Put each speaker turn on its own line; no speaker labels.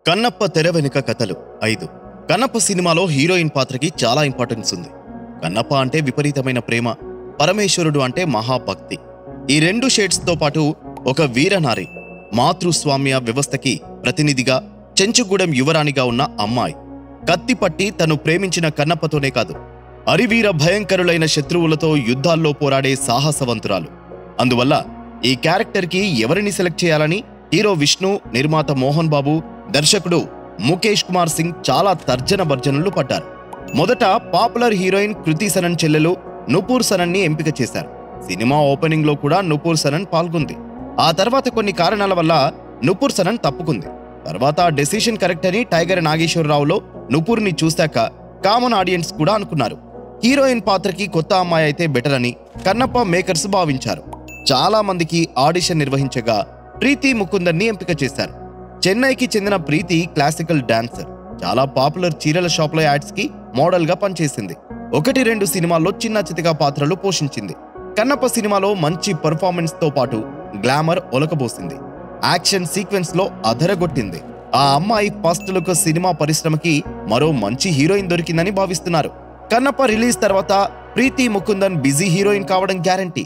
కన్నప్ప తెర వెనుక కథలు 5. కన్నప్ప సినిమాలో హీరోయిన్ పాత్రకి చాలా ఇంపార్టెన్స్ ఉంది. కన్నప్ప అంటే విపరీతమైన ప్రేమ, పరమేశ్వరుడు అంటే మహాభక్తి. ఈ రెండు షేడ్స్తో పాటు ఒక వీరనారి, మాతృస్వామ్య వ్యవస్థకి ప్రతినిధిగా చెంచుగూడెం యువరాణిగా ఉన్న అమ్మాయి. కత్తిపట్టి తను ప్రేమించిన కన్నప్పతోనే కాదు, అరివీర భయంకరులైన శత్రువులతో యుద్ధాల్లో పోరాడే సాహసవంతురాలు. అందువల్ల ఈ క్యారెక్టర్కి ఎవరిని సెలెక్ట్ చేయాలని హీరో విష్ణు, నిర్మాత మోహన్ బాబు, దర్శకుడు ముఖేష్ కుమార్ సింగ్ చాలా తర్జన భర్జనలు పడ్డారు. మొదట పాపులర్ హీరోయిన్ కృతి సనన్ చెల్లెలు నుపూర్ సనన్ని ఎంపిక చేశారు. సినిమా ఓపెనింగ్ లో కూడా నుపూర్ సనన్ పాల్గొంది. ఆ తర్వాత కొన్ని కారణాల వల్ల నుపూర్ సనన్ తప్పుకుంది. తర్వాత ఆ డెసిషన్ కరెక్ట్ అని టైగర్ నాగేశ్వరరావులో నుపూర్ని చూశాక కామన్ ఆడియన్స్ కూడా అనుకున్నారు. హీరోయిన్ పాత్రకి కొత్త అమ్మాయి అయితే బెటర్ అని కన్నప్ప మేకర్స్ భావించారు. చాలా మందికి ఆడిషన్ నిర్వహించగా ప్రీతి ముకుందన్ని ఎంపిక చేశారు. చెన్నైకి చెందిన ప్రీతి క్లాసికల్ డాన్సర్. చాలా పాపులర్ చీరల షాప్ల యాడ్స్ కి మోడల్ గా పనిచేసింది. 1-2 సినిమాల్లో చిన్న చితక పాత్రలు పోషించింది. కన్నప్ప సినిమాలో మంచి పర్ఫార్మెన్స్ తో పాటు గ్లామర్ ఒలకబోసింది. యాక్షన్ సీక్వెన్స్ లో అదరగొట్టింది. ఆ అమ్మాయి ఫస్ట్ లుక్ సినిమా పరిశ్రమకి మరో మంచి హీరోయిన్ దొరికిందని భావిస్తున్నారు. కన్నప్ప రిలీజ్ తర్వాత ప్రీతి ముకుందన్ బిజీ హీరోయిన్ కావడం గ్యారంటీ.